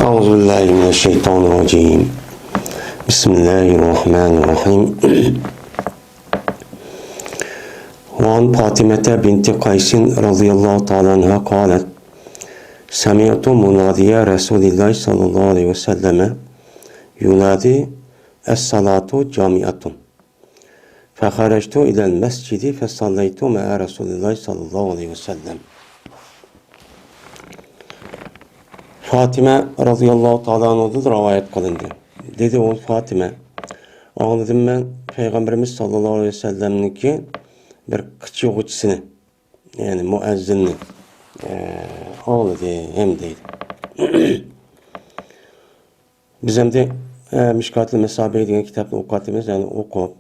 أعوذ بالله من الشيطان الرجيم بسم الله الرحمن الرحيم وعن فاطمة بنت قيس رضي الله تعالى عنها قالت سمعت منادي رسول الله صلى الله عليه وسلم ينادي الصلاة جامعة فخرجت إلى المسجد فصليت مع رسول الله صلى الله عليه وسلم. Fatime radıyallahu ta'ala anhu'dan rivayet kılındı. Dedi o Fatime, anladım ben Peygamberimiz sallallahu aleyhi ve sellem'ninki bir kıçı uçsini, yani müezzinni anladı hem değil. Biz hem de Mişkat-ı Mesabe diye kitapta okuttuğumuz yani okup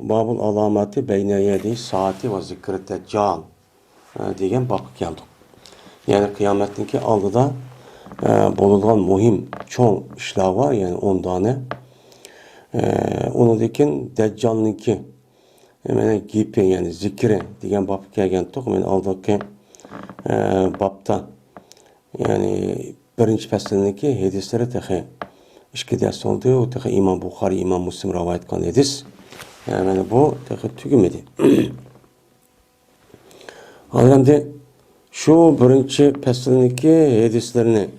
babul alamati beyne yedi saati ve zikri deccal diyen bakı geldik. Yani kıyametteki aldıda bulunan muhim çoğun işler var yani 10 tane. Onu dikin Deccal'ınki hemen gibi yani zikri diyen bab gelgen tok men aldaki babta yani birinci faslindeki hadisleri tehe işki ders oldu. O tehe İmam Bukhari, İmam Müslim rivayet kılan hadis. Yani bu tehe tükümedi. Alemde şu birinci faslindeki hadislerini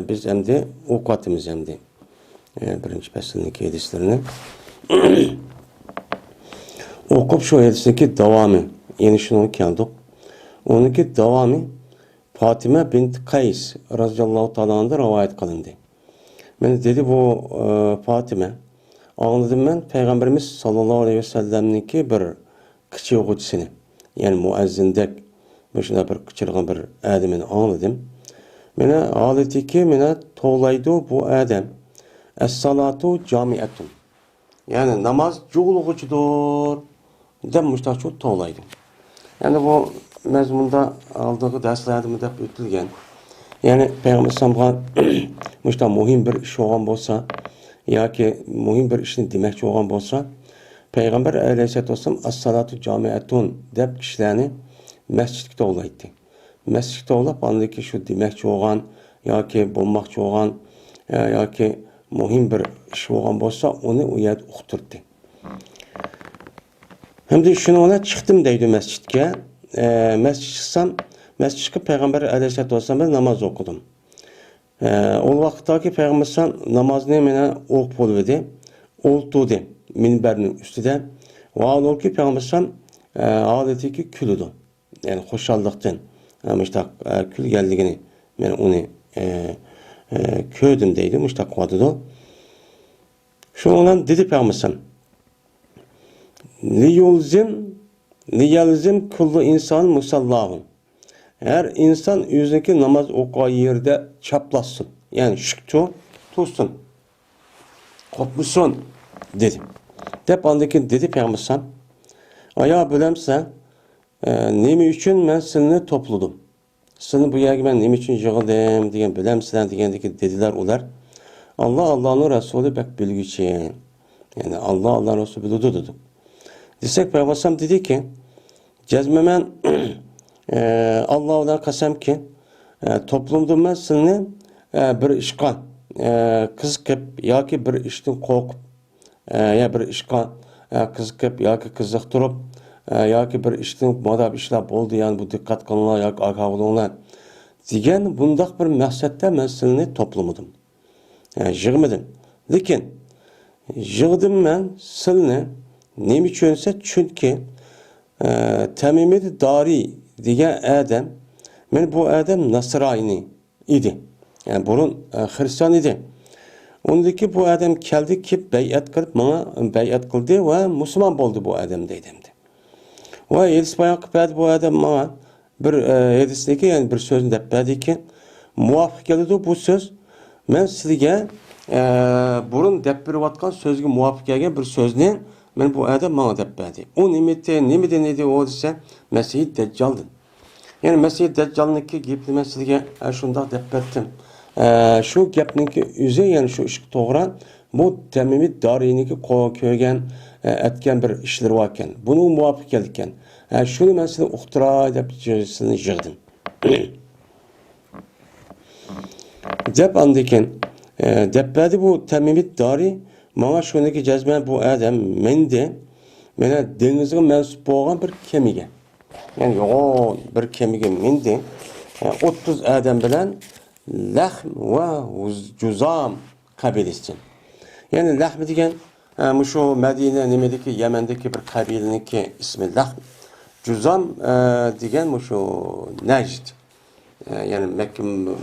biz hem de okuttuğumuz hem de birinci faslindeki hadislerini okup şu hadisindeki devamı yani şunu geldik. Onunki devamı Fatime bint Kays radıyallahu ta'ala anh'da rivayet kılındı. Ben dedi bu Fatime anladım ben Peygamberimiz sallallahu aleyhi ve sellem'ninki bir kıçı okutusunu yani müezzindek başına bir küçülgen bir adamını anladım. Mene aleti ki mene toğlaydı bu adam. Es-salatu camiatun. Yani namaz çoğuluğucudur. Demişler çok toğlaydı. Yani bu mezmunda aldığı derslerinde de ötülgen. Yani Peygamber sallallahu müşta muhim bir iş olan olsa ya ki muhim bir işin demekçi olan olsa Peygamber aleyhisselatü vesselam es-salatu camiatun dep kişilerini mescidde olaydı. Mescidde olap andaki şu demekçi olan ya ki bulmakçı olan ya ki muhim bir iş olan olsa onu uyat uqturdu. Hem de şunu ona çıktım deydi mescidke. Mescid çıksam mescidke Peygamber aleyhisselatü vesselam namaz okudum. O vakittaki Peygamber sallallahu namazını mene okup oluvedi. Oltudu minberinin üstüde. Ve ol ki Peygamber sallallahu adeti külüdü. Yani hoşallıktan işte kül geldiğini ben onu köydüm deydim işte kodudu. Şu olan dedi Peygamber liyelzim kullu insan musallahun. Her insan yüzündeki namaz okuğa yerde çaplasın. Yani şüktu tutsun. Kopmuşsun dedi. Dep andaki dedi Peygamber ayağı bölemse nemi üçün ben seni topladım. Seni bu yerge ben nemi üçün yığıldım diyen bilemsizler diyendeki dediler olar. Allah'ın Resulü bek bilgüçü. Yani Allah'ın Resulü bildi dedi. Desek Peygamber dedi ki cezmemen Allah'dan kasem ki toplumda ben seni bir işgal kızıkıp ya ki bir işten korkup ya bir işgal kızıkıp ya ki kızıktırıp ya ki bir işten madab işler oldu yani bu dikkat kılınlar ya ki arkavulunlar diyen bundak bir maqsadda men seni toplamadım. Yani yığmadım. Lekin yığdım ben seni nemi üçünse çünkü Temimid Dari diye adam men bu adam Nasrani idi. Yani bunun Hristiyan idi. Ondaki bu adam geldi ki beyat kılıp bana beyat kıldı ve Müslüman oldu bu adam deydimdi. Ve Elis bayak bad bu adam bana bir hadisdeki yani bir sözünde dedi ki muvafık geldi bu söz men sizge burun dep bir vatkan sözge muvafık gelgen bir sözünü men bu adam bana dep dedi. O nimede neydi o dese Mesih Deccal'dı. Yani Mesih Deccal'ınki gibi men sizge şunda dep ettim. Şu gapninki yüze yani şu iş doğru bu temimi dariniki köygen etken bir işler varken bunu muvafık geldikken şunu ben size uhtira edip seni yığdım. Dep andiken deppedi bu Temimit Dari bana şundaki cezmen bu adam mende mene denizge mensup bolgan bir kemige. Yani yoğun bir kemige mende 30 adam bilen lahm ve cuzam kabilesisin. Yani lahm degen şu Medine nimedeki Yemen'deki bir kabileniki ismi lahm. Cuzam degen şu Nejd. Yani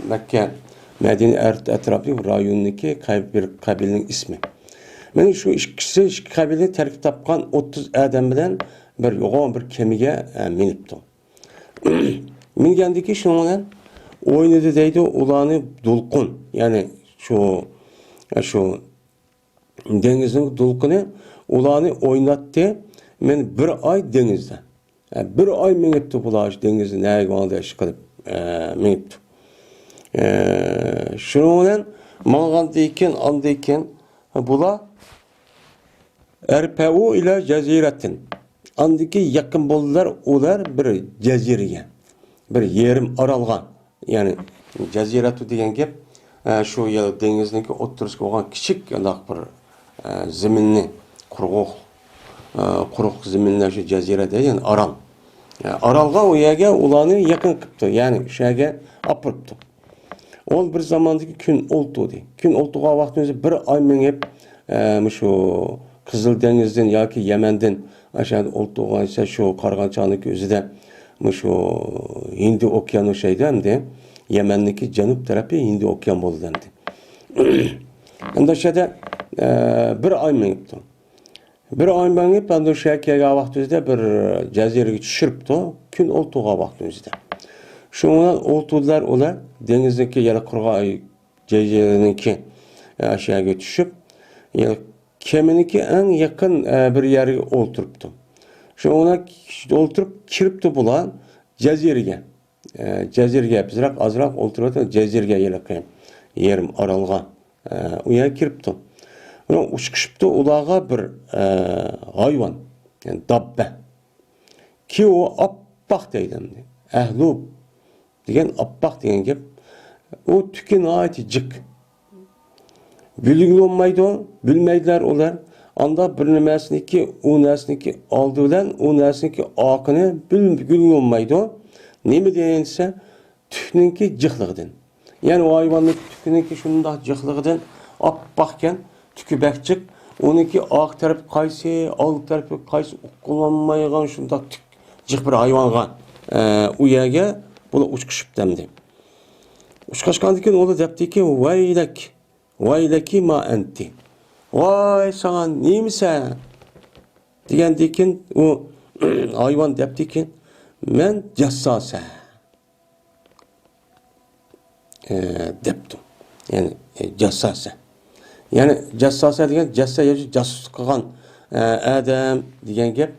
Mekke Medine etrafı rayonundaki bir kabilenin ismi. Men şu iki kabile terkip tapkan 30 adam bilen bir yoğun bir kemige minipti. Mingendeki şundan oynadı deydi ulanı dulkun. Yani şu denizin dulkunu ulanı oynattı. Men bir ay denizde. Bir ay minipti bulaş denizin ayıganda eşkılıp minipti. Şundan mağandayken andayken bula Erpe'u ile ceziretin. Andaki yakın bollar olar bir cezireye. Bir yerim aralgan. Yani ceziretu degen gep şu yıl denizdeki oturuş olan küçük bir zeminli kuruq zeminler şu cezire deyen aral. Yani aralga o yerge ulanı yakın kıptı. Yani şege apırptı. Ol bir zamandaki gün oldu di. Gün olduğa vaxtınızda bir ay menip şu Kızıldeniz'den yoki Yemen'den aşağı olduğa ise şu Kargançan'daki özüde şu Hindi Okyanı şeyden de Yemen'deki canıp tarafı Hindi Okyan bolu dendi. Onda şeyde bir ay menipti. Bir ay menip anda şekeye vaxtınızda bir cezirege düşürüptü. Gün olduğa vaxtınızda. Şundan oltular olar denizdeki yana kurga cezirenininki aşağıya düşüp yani keminiki en yakın bir yeri olturuptu. Şuna olturup kiripti bulan cezirge. Cezirge bizrak azrak olturup cezirge yelakayım. Yerim aralga. Uya kiripti. Ona uçkışıptı ulağa bir hayvan. Yani dabbe. Ki o appaq deydim. Ehlub degen appaq degen gep. O tüken ait cık. Bilgin olmaydı o, bilmeydiler olar. Anda bir nemesiniki, o nesiniki aldı bilen, o nesiniki akını bilgin olmaydı o. Nemi deyense, tükününki cıhlıqdın. Yani o hayvanın tükününki şunda cıhlıqdın, appaqken, tükü bekçik, onunki ak tarafı kaysi, alt tarafı kaysi, kullanmayıgan şunda cıh bir hayvangan. O yerge, bula uçkışıp demdi. Uçkaşkandiken o da depti ki, vaylek. Vayleki ma enti. Vay sana neymişsin? Digendikin o hayvan deptikin men cessase. Deptu. Yani cessase. Yani cessase digen cesse yaşı casus kılan adam digen gep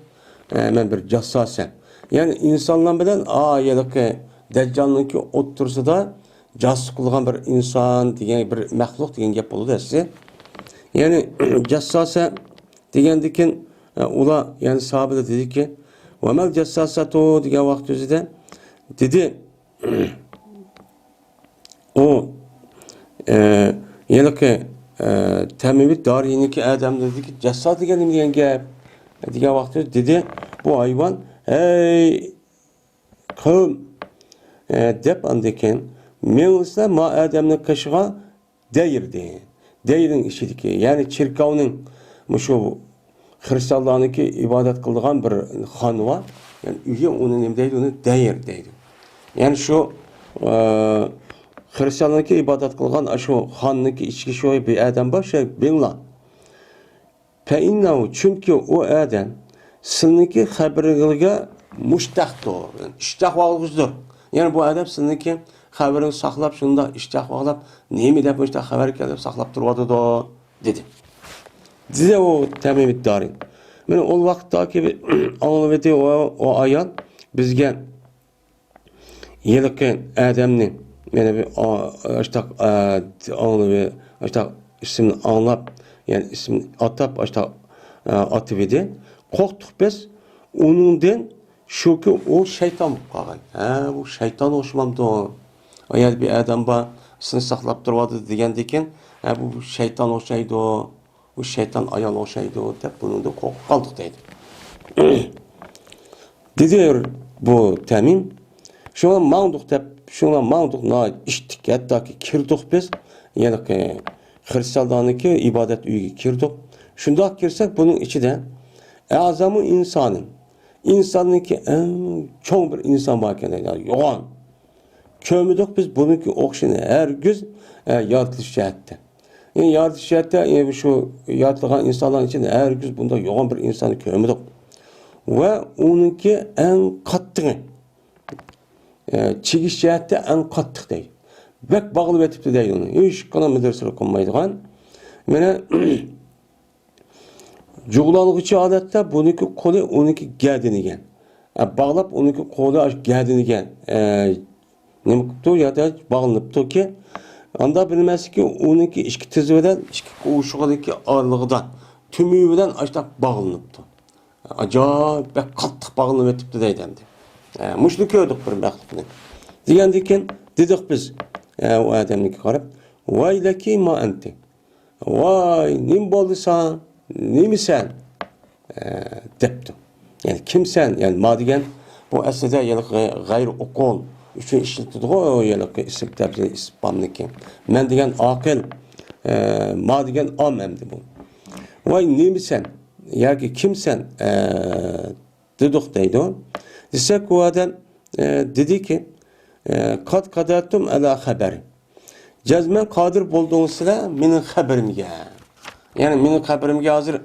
men bir cessase. Yani insanlar bilen yelik Deccal'ınki otursa da casus kılgan bir insan diyen bir mahluk diyen gep bolu dersi. Yani cessase digendikin ula yani sahabe de dedi ki ve mel cessasetu diyen vakti özüde dedi o yani ki Temimit Dari'ninki adam dedi ki cessat diyen gep diyen vakti dedi bu hayvan hey kım dep andiken Mevlüs'te ma Adem'in kaşığa değirdi. Değirin işidiki. Yani çirkavının şu Hristiyanlığındaki ibadet kıldıgan bir han var. Yani üye onun emdeydi onu değir deydi. Yani şu Hristiyanlığındaki ibadet kıldıgan şu hanlıki içki şoyu bir adam başı billah. Fe innehu çünkü o adam sınıki haberliğe muştahtır. Yani iştah bağlıdır. Yani bu adam sınıki haberini saklap şunda iştah bağlap neymi dep işte haber kelip saklap durwadı da dedi. Dize o Temimit Dari. Men ol vaqtdaki anlıveti o ayal bizge yelikken adamni meni bir işte anlıveti işte ismini anlap yani ismini atap işte atıp edi. Korktuk biz onundan şu ki o şeytan kalgan. Bu şeytan hoşmamdı o. Eğer bir adam var, seni saqlab turadi degandan bu shayton o'xshaydi, bu shayton ayol o'xshaydi deb buningda qo'rqib qoldik deydi. Dedi bu Tamim. Şuna mağduk deb, şuna mağduk na içtik, hatta ki kirdik biz. Yani ki Hristiyanlarınki ibadet üyüge kirdik. Şunda girsek bunun içi de azamı insanın. İnsanınki en çok bir insan varken yani yoğun. Kömüdük biz bununki okşunu her gün yaratılış cihette. Yani yaratılış cihette yani şu yaratılan insanların içinde her gün bunda yoğun bir insanı kömüdük. Ve onunki en kattığı. Çekiş cihette en kattık değil. Bek bağlı etipti değil onu. Hiç kana müdürsülük olmaydıgan. Mene Cuğlanlıqçı adette bununki kolu onunki gədinigen. Bağlap onunki kolu gədinigen. Ne muktu ya da bağlanıptı ki anda bilmez ki onunki işki tizveden, işki koğuşuğundaki ağırlığından tümüyüden açtak bağlanıptı. Acayip bek kattık bağlanıp etipti deydendi. Muşlu köydük bir məxluqni. Diyendikən dedik biz o adamniki qarab vay laki ma enti. Vay nim boldusan, nimisən depti. Yani kimsen yani ma degen bu aslında yani gayr okul üçün işletildi o yani isim tebdil ispanlıki. Men degen akıl ma degen am emdi bu. Vay nimisən yani kimsen dedik deydi o. Desek o adam dedi ki kad kadartum ala haberi. Cezmen kadir bulduğun sıra benim haberimge. Yani benim haberimge hazır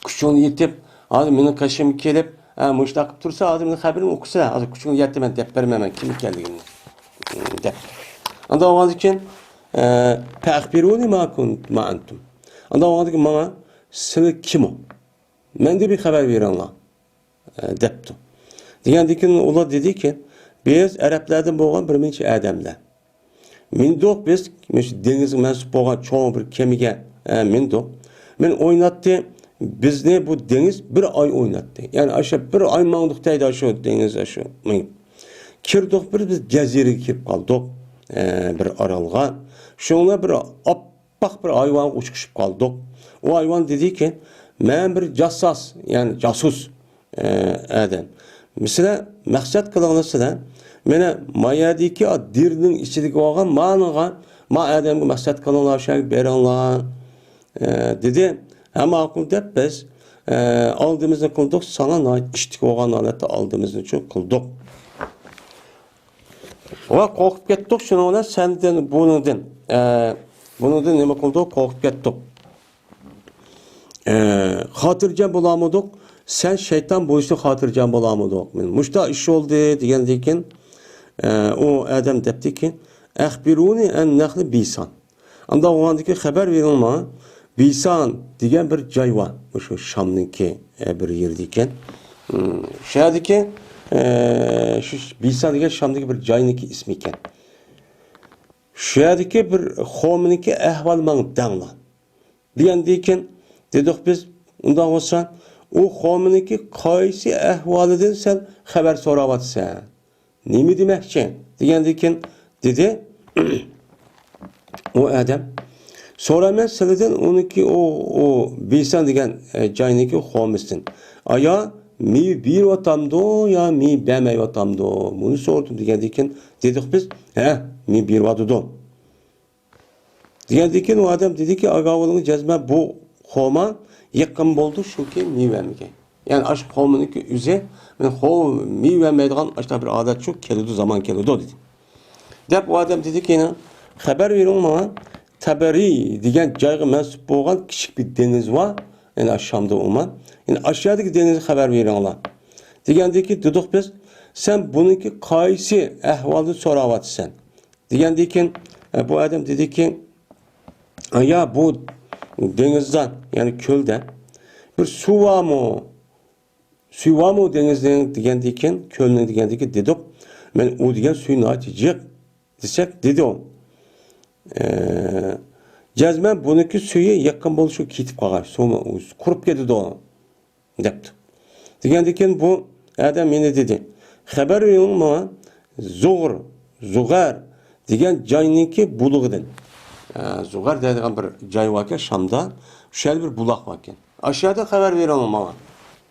küçüğünü yetip hadi benim kaşım kelip müştakip tursa hadi benim haberim okusa hadi küçüğünü yetti ben depperim hemen kimi geldiğini dep. Anda o için pe'akbiruni ma antum. Anda o için bana siz kim o? Ben de bir haber verin Allah. Depti. Diyendikten ola dedi ki biz Araplardan boğan bir minçe adamlar. Mindoq biz denizin mensup boğan çoğun bir kemiğe mindoq. Men oynattı bizni bu deniz bir ay oynattı. Yani aşağı bir ay mağduqtaydı aşağı deniz aşağı. Kirdik biz cezire kirip kaldık bir aralga. Şuna bir appak bir hayvan uçuşup kaldık. O hayvan dedi ki ben bir cassas yani casus adam. Mesela maksat kılınırsa da mene mayadiki dirinin içindeki olan ma adamı maksat kılınlar şey beranlar dedi. Hem akıl dep biz aldığımızda kıldık sana ait içtik olan aleti aldığımızda çok kıldık. O korkup gittik şuna senden bunundan ne kıldık korkup gittik. Hatırca bulamadık. Sen şeytan bu işte hatırcan bulamadık. Muşta iş oldu diyendiyken o adam depti ki "Akhbiruni en nahli Bisan." Anda o andaki haber verilme Bisan diyen bir cay var. Şu Şam'daki bir yerdeyken. Şahadaki şu Bisan diyen Şam'daki bir cayniki ismiken. Şahadaki bir xomniki ahval man dağla. Diyendiyken dedik biz ondan olsa o xomniki qaysi ahvalidan sen haber soravatsan. Nemi demekçi? Diyendiyken dedi o adam sonra ben sıradan onunki o Bisan diyen cayniki xomnistin. Aya mi bir vatamdo ya mi bemey vatamdo. Bunu sordum diyendiyken dedik biz mi bir vatamdo. Diyendiyken o adam dedi ki agavalını cezme bu xoma yakın buldu çünkü mivemge. Yani aşk xomuniki üze men mivemeydiğen aşta bir adet çok kelidi zaman kelidi dedi. Dep o adam dedi ki yine haber verin bana Taberi diyen cayğı mensup olan küçük bir deniz var. Yani aşağıda olma. Yani aşağıdaki denizi haber verin Allah. Diyendeki dedik biz sen bununki kaysi ahvalını soravatsan. Diyendeki bu adam dedi ki ya bu denizden yani kölden bir su var mı? Su var mı denizden diyendeyken kölün diyendeki dedik. Ben o diyen suyunu açacak desek dedi o. Cezmen bununki suyu yakın buluşu kitip kalır. Sonra kurup gitti o. Depti. Diyendeyken bu adam yine dedi. Haber verin bana zuğar degan joyniki bulug'idan. Zuğar deydigan bir joy var ekan Shamda. O'sha bir buloq var ekan. Aşağıda xabar beraman menga.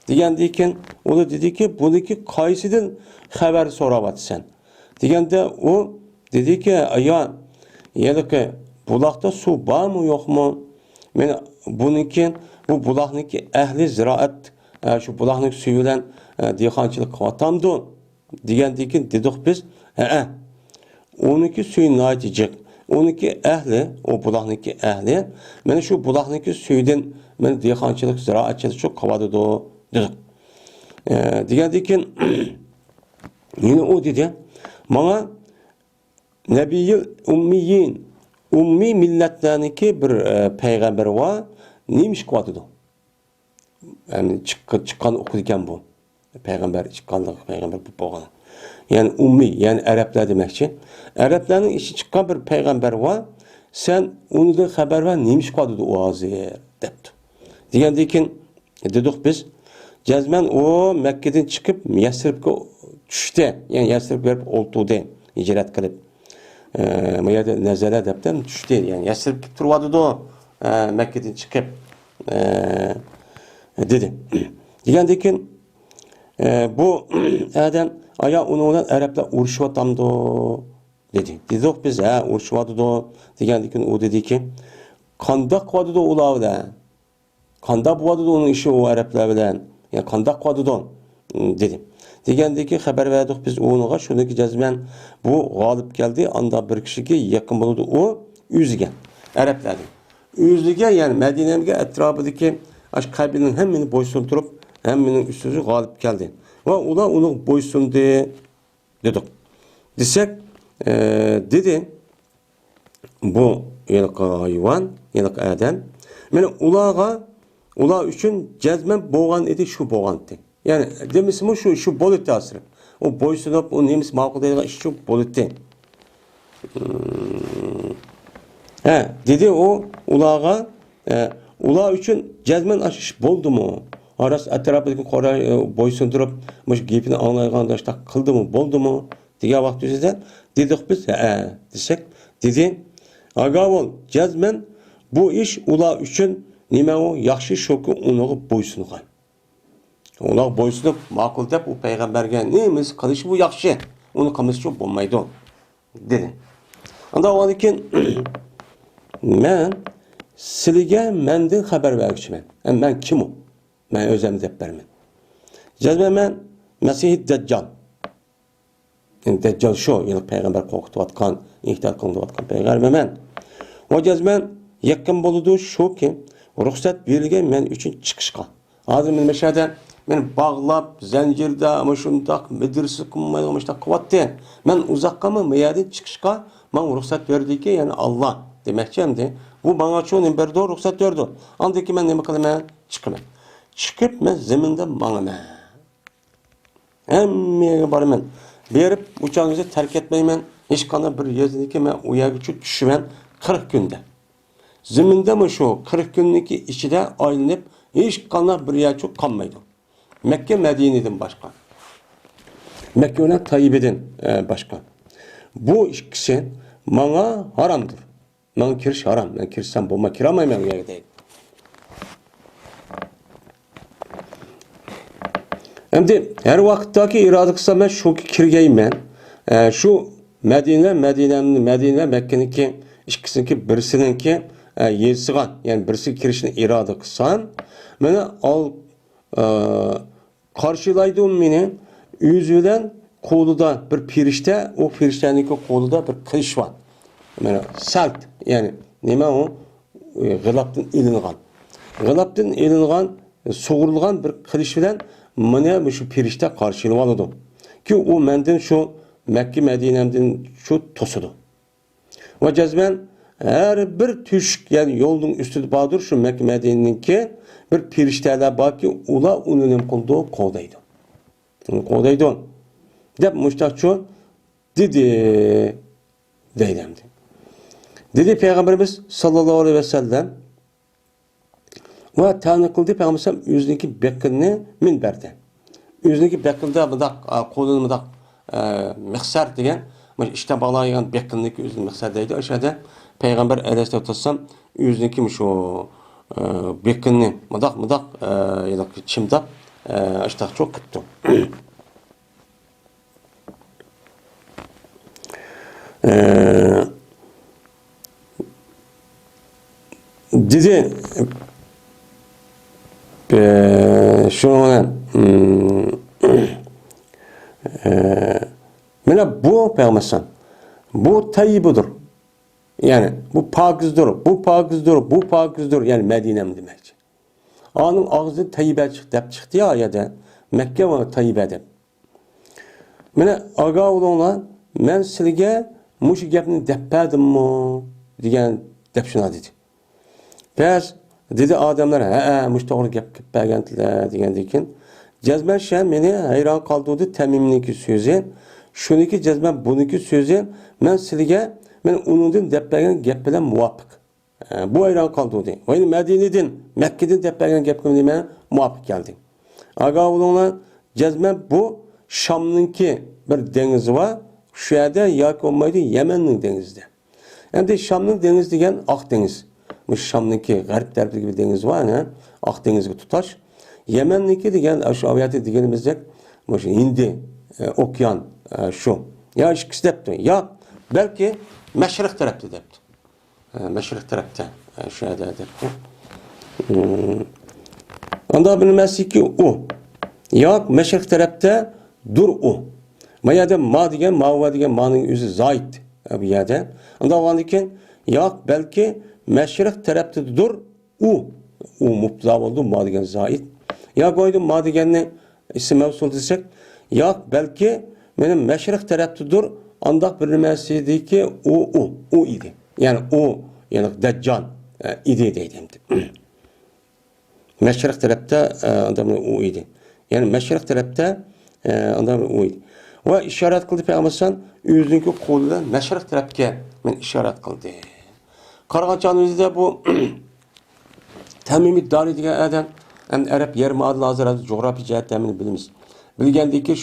Degandan keyin u dediki, buniki qaysidan xabar so'rayapsan? Deganda u dediki, "Aya, yaniki buloqda suv bormi, yo'qmi? Men buniki bu buloqniki ahli ziroat shu buloqning suvi bilan dehqonchilik qilyapamdi." Degandan keyin dedik biz, "Ha, uniki suvi nojiq. Uniki ahli, o buloqniki ahli. Mana shu buloqniki suvidan men dehqonchilik, ziroatchilik shu qilyapti" dedik. Degandan keyin yine o dedi, "Bana Nebiyil ummiyin, ummi milletlarniki bir peygamber var, neymiş qilyapti?" Yani çıkan okuyan bu. Peygamber çıkanlık peygamber bu bo'lgan. Yani ummi, yani Araplar demekçi. Araplarning işi çıkan bir peygamber var. Sen onu da haber ver, neymiş qilyapti o hozir debdi. Degandan keyin dedik biz, jazman o Mekke'den çıkıp Yasribga tushdi. Yani Yasrib berib o'ltirdi, hijrat qilib. Bu yerda nazara debdan tushdi. Yani Yasrib turibdi o Mekke'den çıkıp dedi. Degandan keyin bu adam aya onu Araplar urushyapti dedi. Dedik biz, "Ha, urushyapti" degandan keyin u dediki, "Qandoq qilyapti ular bilan? Qandoq bo'ladi onun işi o Araplar bilan? Yani qandoq qilyapti?" dedi. Degandan keyin xabar berdik biz o'niga, shuniki jazman bu g'olib keldi, anda bir kishiga yaqin bo'ldi u o'ziga. Araplarning o'ziga, yani Madinaga atrofidagi ash qabilaning hammani bo'ysuntirib, hammaning ustiga g'olib keldi. Va ular uni bo'ysundi dedik. Desek, dedi bu yilqi hayvon, yilqi adam. Mana ular uchun jazman bo'lgan edi, shu bo'lgandi. Yani demismi şu bo'ldi asri. O bo'ysunib, o nemis ma'qul deydigan ish shu bo'ldi. Dedi o ular uchun jazman ish bo'ldimi? Aras atrofidagi qora bo'ysundirib, mush gapini anglayganda ishta qildimi, bo'ldimi? Degan vaqt o'zida dedik biz, desek, dedi, "Agavol, jazman bu ish ular uchun nima o yaxshi shuki uning bo'ysungan. Ular bo'ysunib ma'qul deb u payg'ambarga nemiz qilish bu yaxshi. Uni qilmish bo'lmaydi" dedi. Unda ondan keyin men sizga mendan xabar bermoqchiman. Men kim u? Men o'zim deb berman. Jazman men Masih Dajjal. Dajjal shu, ya'ni payg'ambar qo'rqitayotgan, ehtiyot qilayotgan payg'ambar men. O jazman yaqin bo'ldi shuki, ruxsat berilgan men uchun chiqishga. Hozir men mashada men bağlab, zincirde ama şundak, medrese qilmaydigan ishda qilyapti. Men uzoqqami bu yerdan chiqishga men ruxsat berdi ki, yani Allah demoqchimdi. Bu bana cho'nin berdi, ruxsat berdi. Andan keyin men nima qilaman? Chiqaman. Chiqib men zaminda manaman. Hammaga boraman. Berib uçağınızı terk etmeymen. Hech qanday bir yerdeki men u yerga tushiman 40 kunda. Zaminda mı şu 40 kunliki ichida aylanib hech qanday bir yer qolmaydi. Mekke Medine'den başka. Mekke ile Tayyip'den başka. Bu ikisi bana haramdır. Ben kiriş haram. Ben kirişsem bulma kiramayım ben yere değil. Hem de her vakitteki iradı kısa ben şu kirgeyim ben. Şu Medine Mekke'ninki ikisininki birisininki yesigan. Yani birisi kirişini iradı kısan. Beni al karşılaydım beni yüzüden koluda bir pirişte, o piriştendeki koluda bir kılıç var. Yani sert, yani neme o? Gılaptın ilingan. Gılaptın ilingan, soğurulgan bir kılıç bilen bana şu pirişte karşıladım. Ki o menden şu Mekke Medine'mden şu tosudu. Ve cezmen her bir tüşk, yani yolun üstü bağdır şu Mekke Medine'ninki bir pirişteler bak ki ula onun kolduğu koldaydı. Koldaydı. Dep müştakçı dedi deylemdi. Dedi Peygamberimiz sallallahu aleyhi ve sellem ve tanı kıldı Peygamberimiz yüzündeki bekini minberde. Yüzündeki bekinde bıdak kolunu bıdak mihsar diyen işte bağlayan bekinlik özünün maqsadıydı. Aşağıda Peygamber aleyhissalatu vesselam özünki şu bekinni mıdak ya da çimdap işte çok kıptı. Dedi şuna mana bu peygamber bu tayyibudur. Yani bu pakizdir, bu pakizdir, bu pakizdir. Yani Medine'm demek. Onun ağzı tayyibe çıktı ya ayada. Mekke ve tayyibe deb. Mana aga olunlar men sizga mush gapni deppadimmi degan deb shuna dedi. Bas dedi odamlar ha mush to'g'ri gap qilib bergandilar degandan keyin jazman sha meni hayron qoldirdi Tamimniki so'zi. Shuniki jazman buniki so'zi men sizga men uningdan deb bergan gap bilan muvofiq. Bu hayron qoldirdi. Voy Madinadan, Makkadan deb bergan gapga men muvofiq keldi. Aga olunlar jazman bu Şam'nınki bir deniz var. Şu yerde yoki olmaydı Yemen'nin denizde. Endi Şam'ның deniz degan Akdeniz. Bu Şam'nınki g'arb tarafidagi bir deniz var, ne? Akdenizga tutash. Yemen'ninki degan shu aviyati deganimizda shu Hindi okyan shu. Ya ikkisi debdi. Ya belki Meşrik tarafda debdi. Meşrik tarafda şu yerde debdi. Onda bilmezki o. Ya Meşrik tarafta dur o. Mayada ma degan, mava degan ma'ning o'zi zoid bu yerda. Unda o'g'andikin yo'q, balki mashriq tarafda dur u mubtado bo'ldi, ma degan zoid. Ya qo'ydim ma deganni ism mavsul desak, yo'q, balki mening mashriq tarafda dur, undaq bir nimasidiki u edi. Yani o yani Dajjal edi deydi. Mashriq tarafda odam u edi. Yani mashriq tarafda ondan o'ydi. Va ishorat qildi Payg'ambar o'zining qo'lidan mashriq tarafga men ishorat qildi. Qarag'achani o'zida bu Tamimi Dari degan odam ham Arab yarmi adli hozir jo'g'rafiy jihatdan bilamiz. Bilgandiki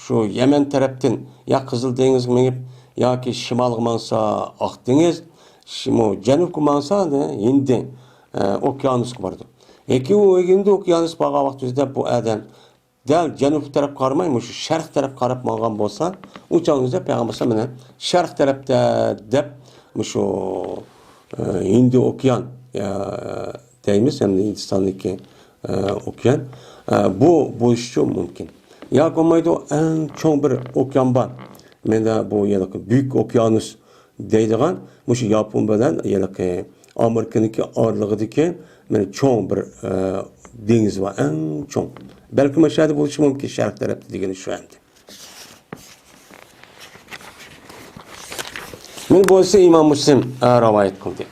shu Yaman tarafdan ya Qizil dengizga menib yoki shimolga mansa Oq dengiz, janubga mansa Hind okeanusiga bordi. Eki o Hindi okyanus bo'lgan vaqtida bu odam dal janub taraf qaramaymi, shu sharq taraf qarab olgan bo'lsa, u chog'da Payg'ambar mana sharq tarafda deb shu Hindi okean deymiz, hamda Hindistondagi okean bu bo'lishi mumkin. Ya bo'lmaydi, eng cho'ng bir okean bor. Menda bu yaqi büyük okyanus deydigan, shu Yapon bilan yaqi Amerikaniki oralig'idagi mana cho'ng bir dengiz var, en çoğ. Belki meşahede buluşu mumkin şarkı tarafta degeni şu anda. Men bu ise İmam Müslim rivayet kıldı.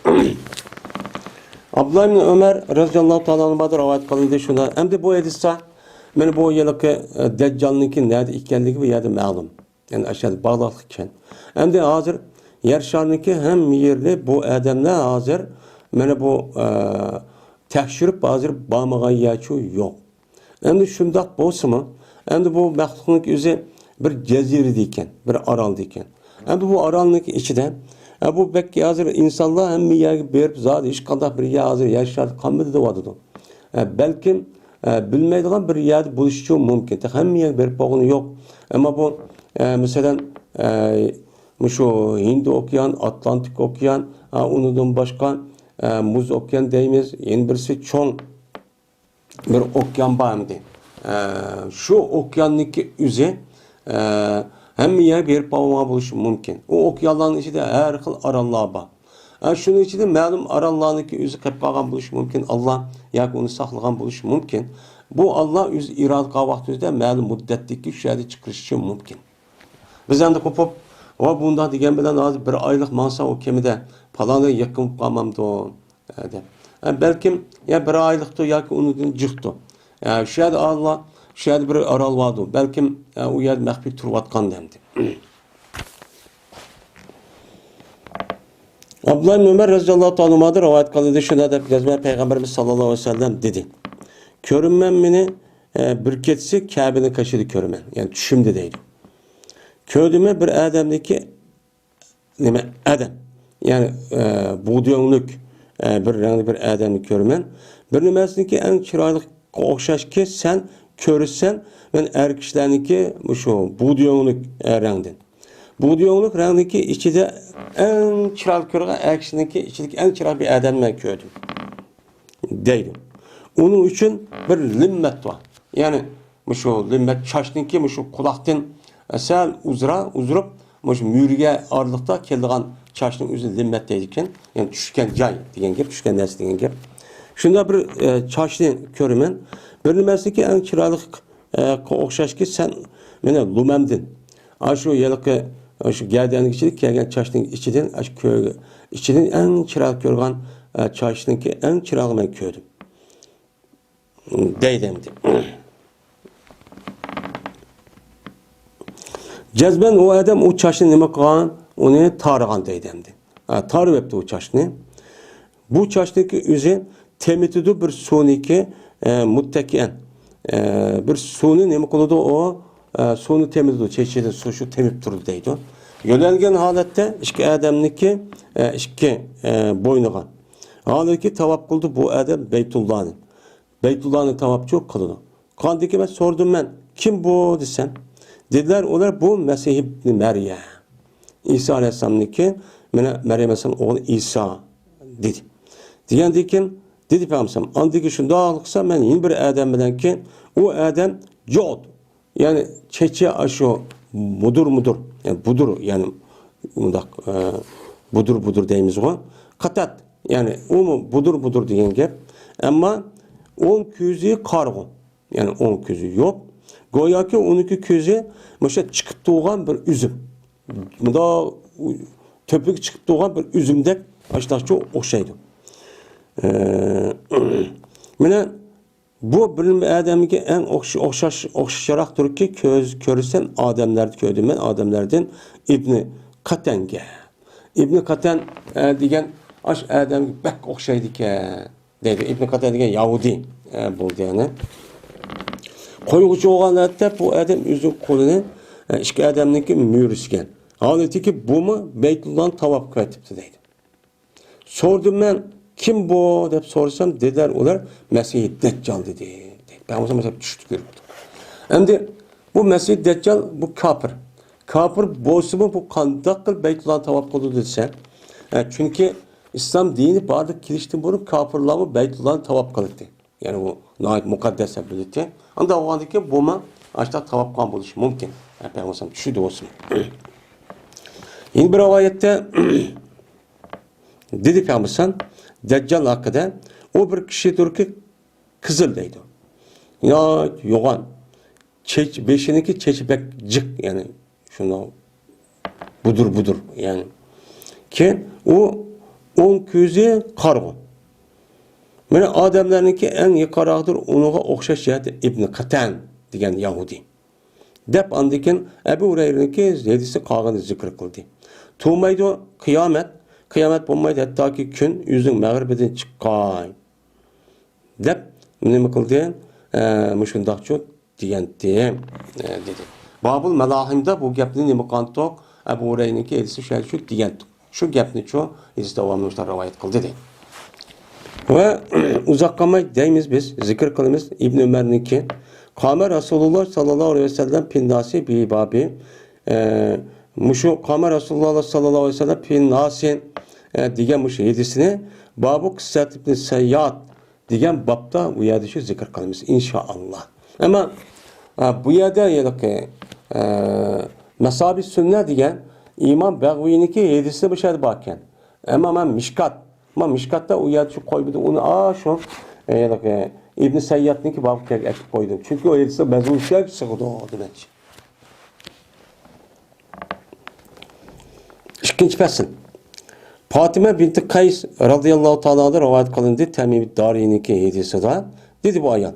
Abdullah ibn Ömer radıyallahu ta'ala anh'a rivayet kıldı şuna. Hem de bu hadiste men bu yılki Deccal'ınki nerede ikenligi bir yerde malum. Yani aşağıda bağlılık iken. Hem de hazır yer şarınki hem yerli bu adamlar hazır men bu tekşirip hazır bağmagan yaçu yok. Endi şundak bolsa-mı? Endi bu məxluqun özü bir cezire deyken, bir aral deyken. Endi bu aralın içinde bu belki hazır insanlar hem yerge berip zat iş qandaq bir yer hazır yaşar qanmıdı da vadıdı. Belki bilmeydiğen bir yerde buluşucu mümkün. Hem yer berip bağını yok. Ama bu mesela şu Hindi okyan, Atlantik okyan, ondan başka Muz okyan deyimiz, yeni birisi çoğun bir okyan bağımdı. Şu okyanlıki üzü hem yer bir bağıma buluşu mümkün. O okyanların içinde her xil arallığa bağ. Şunun içinde məlum arallarındaki üzü qıp qalğan buluşu mümkün. Allah yoki onu saxlagan buluşu mümkün. Bu Allah öz irad qavaq düzdə məlum müddətdəki şəhədə çıxışı mümkün. Biz endi qopup o bunda degen bilen az bir aylık mansa o kemide falanı yakın qalmamdı o deb. Belki ya bir aylıktı yoki unudun jıqtı. Şəhədə Allah şəhədə bir aral vardı. Belki o yer məxfi turvatqan demdi. Abdullah ibn Ömer radıyallahu anh'a rivayet kılındı. Şuna da yazma Peygamberimiz sallallahu aleyhi ve sellem dedi. Körünmem beni bir ketsi Kabe'nin kaşıdı körümen. Yani düşümde değil. Köydüme bir adamdaki nima adam. Yani buğdayonluk bir rangli bir adamni görmen. Bir nimasiniki en chiroyli o'xshashki sen ko'rsan, men er kishilarniki shu buğdayonluk rangdan. Buğdayonluk rangdaki içinde en chiroyli ko'rgan er kishiniki ichidagi en chiroyli bir adamni men ko'rdim. Deydi. Onun için bir limmet var. Yani şu limmet çaşniki şu kulaktan sel uzdurup şu müyürge ağırlıkta keldiğin çaşnın üzerine limmet deydikken yani düşken cay diyen gep, düşken nersi diyen gep. Şunda bir çaşnı körümen bir nimesindeki en kiralık okşaş ki sen mene lumemdin. Şu yalıkı şu geldiğinin içidik gelgen çaşnın içiden içiden en kiralık körgen çaşnınki en kiralık ben kördüm. Deydemdi. Cezben o adam o çaşını nima qilgan, onu tarıgan deydemdi. Tarıp yaptı o çaşını. Bu çaşniki özü temitidu bir suniki muttakiyen. Bir suni nima qiladi o suni temitidu çeşidi su şu temip durdu deydi. Yönelgen halatda iki adamniki iki boynuğa. Halbuki tavap kıldı bu adam Beytullah'ın. Beytullah'ın tavapçı kılını. Kandiki ben sordum ben. Kim bu desem. Dediler onlar bu Mesih ibn Meryem. İsa Aleyhisselam'nınki Meryem Aleyhisselam'ın oğlu İsa dedi. Diyen dikin dedi Peygamber. Andiki şunda ağlıksa ben yeni bir adam bilen ki o adam Jod. Yani çeçe aşı mudur. Yani budur yani budur deyimiz o. Katat. Yani o mu budur diyen gep. Ama 10 közü kargı. Yani 10 közü yok. Goya ki 12 közü mesela çıkıp doğan bir üzüm. Bunda töpük çıkıp doğan bir üzümdek aşağıda okşaydı. Mene bu bilim adamı ki en okşaşarak durur ki körüsen adamlar köydüm ben adamlardan İbni Katenge. İbni Katen diyen aş adam bek okşaydı ki dedi. İbni Katen diyen Yahudi buldu yani. Koyucu olanlarda bu adam üzüm kolunu iki adamınki mürisken. Halbuki ki bu mu Beytullah'ın tavaf kıyafeti deydi. Sordum ben kim bu deyip sorsam dediler onlar Mesih Deccal dedi. Ben o zaman mesela düştük görürdüm. Hem de bu Mesih Deccal bu kafir. Kafir bozu mu bu kandak Beytullah'ın tavaf kıldı dese. Çünkü İslam dini bardak kilişti bunu kafirler Beytullah'ın tavaf kıldı. Yani bu nait mukaddes birlikte. Anda o andaki bu mu aşağı tavaf kılma buluşu mümkün. Ben o zaman düştü olsun. Yeni bir rivayette dedi Peygamber Deccal hakkında o bir kişidir ki kızıldaydı. Ya yoğan beşiniki çeçibekcik yani şunu budur yani ki o 10 közü kargı. Mene adamlarınki en yukarıdır onuğa okşaş cihati İbn Katen diyen Yahudi. Dep andikin Ebu Hureyre'ninki hadisi kağını zikr kıldı. Tuğmaydı kıyamet bulmaydı hatta ki gün yüzün mağribeden çıkay. Dep ne kıldı? Müşündakçı diyen dedi. Babul Melahim'de bu gepni ne kantok Ebu Hureyre'ninki hadisi şu diyen. Şu gepni çoğu hadisi devamlımışlar rivayet kıldı dedi. Ve uzak kalmayı deyimiz biz, zikir kılımız İbn Ömer'ninki. Kamer Resulullah sallallahu aleyhi ve sellem pindasi bi babi. Muşu Kamer Resulullah sallallahu aleyhi ve sellem pindasin diyen muşu yedisini babu kıssat ibn Seyyad diyen babda bu yerde şu zikir kılımız inşallah. Ama bu yerde ya ki Mesabi Sünne diyen İmam Begvi'ninki yedisini bir şey bakken. Ama ben Mişkat'ta o yerde şu koydu onu şu İbn Seyyad'ninki babı ekip koydum. Çünkü o yedisi ben bu şey sıkıldı o demek. İkinci fasıl. Fatime binti Kays radıyallahu ta'ala'da rivayet kılındı. Temim Dari'ninki yedisi de. Dedi bu ayet.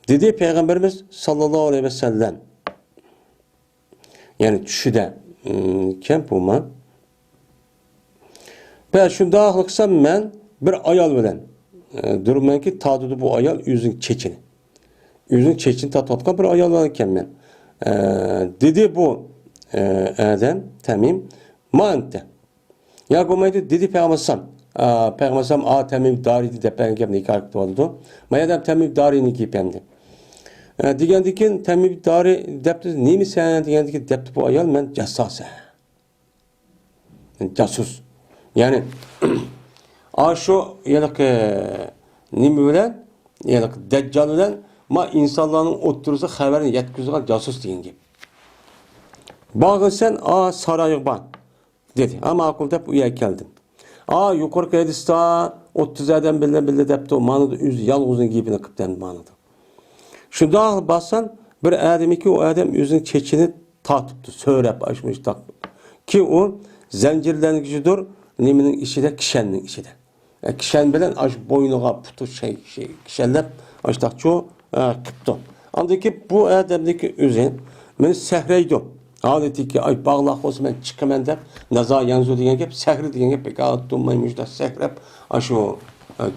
Dedi Peygamberimiz sallallahu aleyhi ve sellem. Yani düşüde kim bu man? Ben şunda ahlıksam ben bir ayal bilen durumdan ki tadıdı bu ayal yüzün çeçini. Yüzün çeçini tatmatka bir ayal alırken ben. Dedi bu Adem, Tamim, ma ente. Ya komaydı dedi Peygambersam. Peygambersam Tamim Dari de peygamber nikah oldu. Mayadam Tamim Dari'ni giyipemdi. Digendikin Tamim Dari depti neymi sen digendikin depti bu ayal men cassase. Casus. Yani şu yalık nimi bilen yalık Deccal bilen ma insanların oturursa haberini yetkizgan casus deyin gibi. Bağın sen sarayı ban dedi. Ama akıl dep uya geldim. Yukarı Kurdistan 30 adam bile depti o manada üz yalğızın gibine kıpten manada. Şunda bassan bir adam ki o adam yüzün çeçini tatıptı. Söylep açmış tak. Ki o zincirlerin gücüdür. Niminin işi de kişenin işi de. Kişen bilen aş boynuğa putu kişenlep açtak çoğu kıptı. Andaki bu adamdaki üzün beni sehreydi. Adeti ki ay bağlaq olsun ben çıkımen de naza yanzu diyen gep sehri diyen gep pek ağıttığımmaymış da sehrep aşo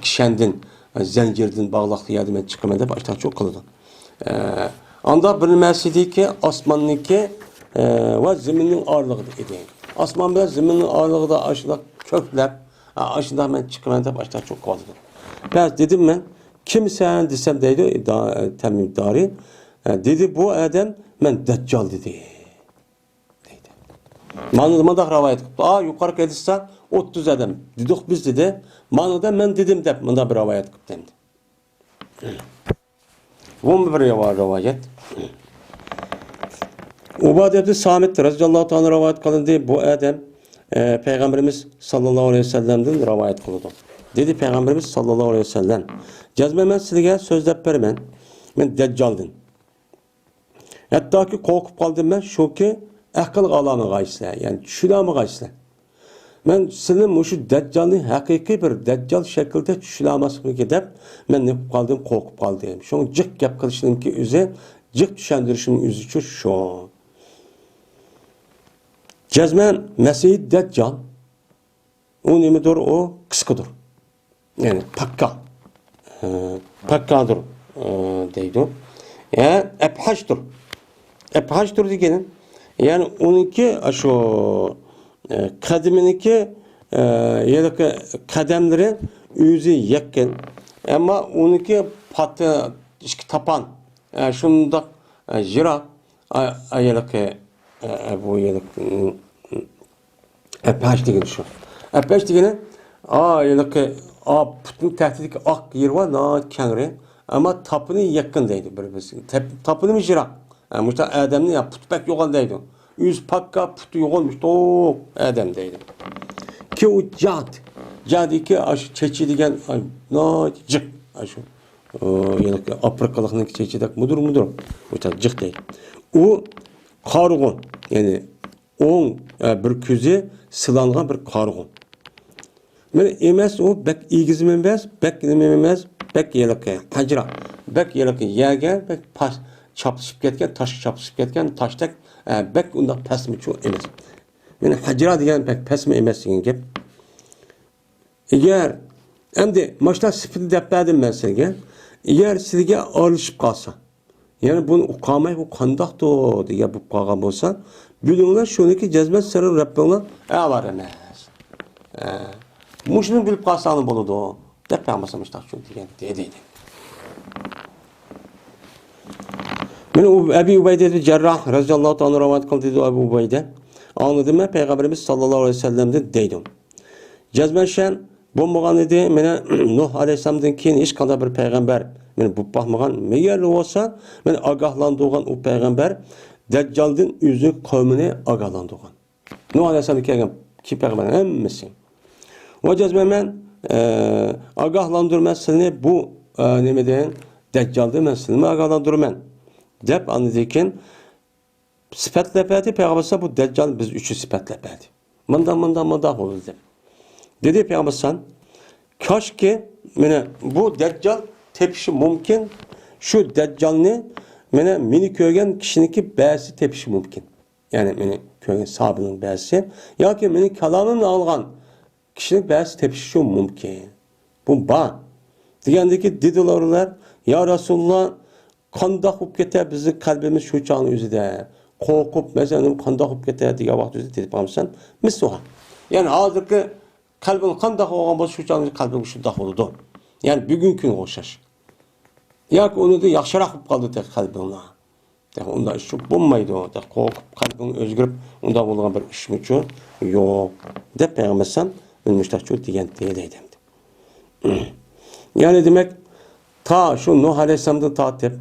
kişendin zincirdin bağlaqlı yadı ben çıkımen de açtak çok kılıdı. Anda bilinmesi ki asmanın ki ve zeminin ağırlığı idi. Asman bilen zeminin ağırlığı da aşıda köklep aşıda ben çıkımen de açtak çok kılıdı. Ben dedim ben kimsen desem deydi Tamim Dari dedi bu adam ben Deccal dedi. Manıda rivayet qıptı. Yukarı Kurdistan 30 adam. Dedik biz dedi. Manıda men dedim dep mında bir rivayet qıptı endi. Bu bir rivayet. Ubadeb'de Samit radıyallahu ta'ala rivayet kılındı. Bu adam Peygamberimiz sallallahu aleyhi ve sellem'den rivayet kıldı. Dedi Peygamberimiz sallallahu aleyhi ve sellem. Cezme men sizge sözlep bermen. Men Deccal'dın. Hatta ki korkup kaldım ben şu ki akıl alamı gaysle. Yani düşülamı gaysle. Ben senin şu Deccal'ın hakiki bir Deccal şekilde düşülamasını gidip ben ne kaldım korkup kaldım. Şunu cık yap kılışının ki üze cık düşendirişinin üzü şu. Cezmen Mesih Deccal o nemidir o kıskıdır. Yani pakka. Pakkadır deydi. Yani ephaştır. Ephaştır diyelim. Yani onunki şu kadiminiki yedeki kademleri yüzü yakın. Ama onunki patı tapan şunda jira ayılık bu yedek ephaş diyelim şu. Ephaş diyelim ayılık putun tehditlik ak yer var na kenri ama tapını yakındaydı birbirisi. Tapını mı jira? Muhtar Adem'nin ya put pek yoğandaydı. Yüz pakka putu yoğunmuş. Doğuk Adem'deydi. Ki o cad iki çeçi diyen cık aşı. Yani aprakalıkının çeçidek mudur. Muhtar cık değil. O kargon yani on bir küze sılanğan bir kargon. Men emas o bek igizim emas, bek emas, bek yelake hacra. Bek yelake yaga bek pas çapışıp ketken, taş çapışıp ketken, taştak bek unda pesmi çok emas. Yani hacra diyen bek pesmi emas degan gap. Eğer endi maşta sifil dep berdim ben sizge. Eğer sizge alışıp kalsa, yani bunu uqamay bu qandaq to degan bu qolgan bo'lsa, bilinglar shuniki jazmat sirri Rabbinglar var emas. Muşunu bilip qalsani bo'ladi. Dep bermasam ishtaq shu degan dedi. Men Ebu Ubeyde Cerrah radıyallahu ta'ala rivayet kıldı Ebu Ubeyde. Anladım ben Peygamberimiz sallallahu aleyhi ve sellem'den deydim. Cezmenşen bulmagan idi. Mene Nuh aleyhisselam'dan keyin hiç kadar bir peygamber meni bu bakmagan meğerli olsa men agahlandırgan o peygamber Deccal'ın yüzü kavmine agahlandırgan. Nuh aleyhisselam kelgen ki peygamber hemmesi. O cezmen agahlandırmasını bu nemeden Deccal'da meselini agahlandırman. Dep anladıyken sıfatlepedi Peygamber bu Deccal biz üçü sıfatlepedi. Mında olur dep. Dedi Peygamber kaş ki bu Deccal tepişi mümkün. Şu Deccal'ni meni kögen kişiniki bäsi tepişi mümkün. Yani meni kögen sahabının bäsi. Ya ki meni kalamını algan kişinin bäsi tepişi şu mümkün. Bu ba. Degandeki dedilerler ya Resulullah qandaq bo'lib ketar bizning qalbimiz shu chog'ning o'zida. qo'rqib, masalan, qandoq bo'lib ketadi degan vaqtda deb qolsan, misluha. Ya'ni hozirgi qalbing qandoq bo'lgan bo'lsa, shu chog'da qalbing shundoq bo'ladi. Ya'ni bugungi kunga o'xshash. Yoki unida yaxshiroq bo'lib qoldi deb qalbingni. Unda ish bo'lmaydi. Qo'rqib, qalbing o'zgarib, unda bo'lgan bir ish uchun yo'q deb payg'ambarsan mustaqil degan deydi. Ya'ni demak, ta şu Nuh Aleyhisselam'dan tatip,